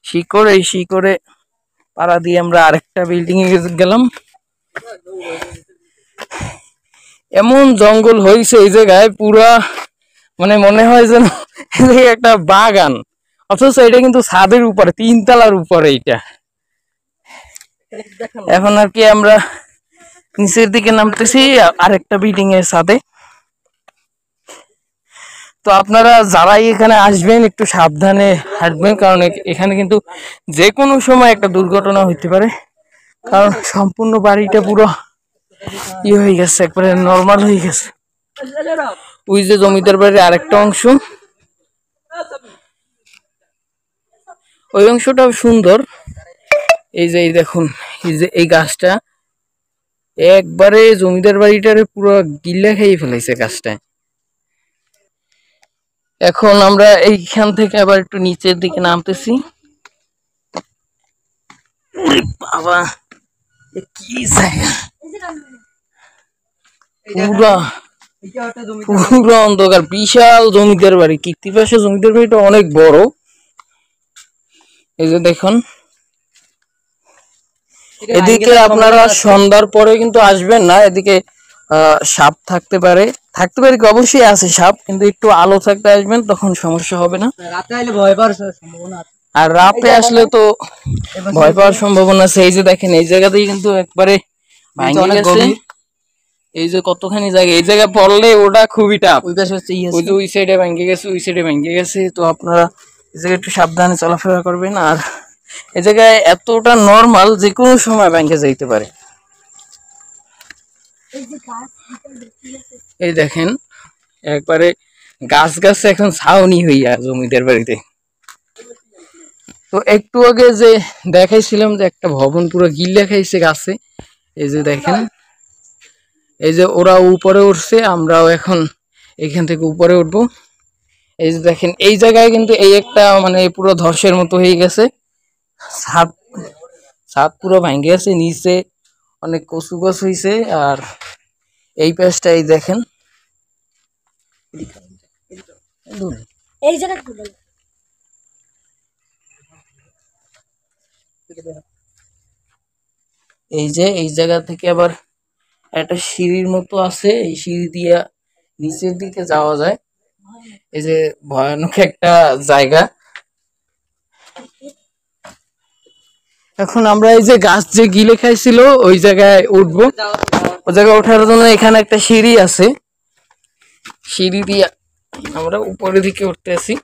শিকড়, এই শিকড়ে পাড়া দিয়ে আমরা আরেকটা বিল্ডিং এ গেলাম। এমন জঙ্গল হয়েছে এই জায়গায়, পুরা মানে মনে হয় যেন একটা বাগান, অথচ এটা কিন্তু ছাদের উপরে, 3 তলার উপরে এটা। এখন আর কি আমরা নিচের দিকে নামতেছি আরেকটা বিল্ডিং এর ছাদে। তো আপনারা যারাই এখানে আসবেন একটু সাবধানে হাঁটবেন, কারণ এখানে কিন্তু যে কোনো সময় একটা দুর্ঘটনা হইতে পারে, কারণ সম্পূর্ণ বাড়িটা পুরো হয়ে গেছে, একবারে নর্মাল হয়ে গেছে। ওই যে জমিদার বাড়ির আরেকটা অংশ, ওই অংশটাও সুন্দর। এই যে দেখুন, এই যে এই গাছটা একবারে জমিদার বাড়িটারে পুরো গিল্লা খেয়ে ফেলেছে গাছটায়। এখন আমরা এইখান থেকে আবার একটু নিচের দিকে নামতেছি। বাবা কি জায়গা, পুরো অন্ধকার। বিশাল জমিদার বাড়ি, কীর্তিপাশা জমিদার বাড়িটা অনেক বড়। এই যে দেখুন, এদিকে আপনারা সন্ধ্যার পরে কিন্তু আসবেন না, এদিকে সাপ থাকতে পারে কি, অবশ্যই আছে সাপ, কিন্তু একটু আলো থাকতে আসবেন, তখন সমস্যা হবে না। রাতে আসলে ভয় পাওয়ার সম্ভাবনা আছে, আর রাতে আসলে তো ভয় পাওয়ার সম্ভাবনা আছে। এই যে দেখেন, এই জায়গাতেই কিন্তু একবারে ভাঙে গেছে। এই যে কতখানি জায়গা, এই জায়গায় পড়লে ওটা খুবই টাফ। ওই পাশে হচ্ছে ওই সাইডে ভেঙে গেছে, ওই সাইডে ভেঙে গেছে। তো আপনারা এই জায়গায় একটু সাবধানে চলাফেরা করবেন। আর এই জায়গায় এতটা নর্মাল, যে কোনো সময় ভেঙে যাইতে পারে। এই দেখেন, একবারে গাছ গাছ এখন ছাউনি হইয়া জমিদার বাড়িতে। তো একটু আগে যে দেখাইছিলাম যে একটা ভবন পুরো গিল্লা খাইছে গাছে, এই যে দেখেন, এই যে ওরা উপরে উঠছে, আমরাও এখন এখান থেকে উপরে উঠবো। এই যে দেখেন, এই জায়গায় কিন্তু এই একটা মানে পুরো ধসের মতো হয়ে গেছে, ছাদ পুরো ভেঙে গেছে, নিচে অনেক কচু গাছ হয়েছে। আর এই পাশটা এই দেখেন, এই যে এই জায়গা থেকে আবার একটা সিঁড়ির মতো আছে, এই সিঁড়ি দিয়ে নিচের দিকে যাওয়া যায়। এই যে ভয়ানক একটা জায়গা। এখন আমরা এই যে গাছ যে গিলে খাইছিল ওই জায়গায় উঠবো। ওই জায়গায় ওঠার জন্য এখানে একটা সিঁড়ি আছে, সিঁড়ি দিয়ে আমরা উপরের দিকে উঠতে আসি।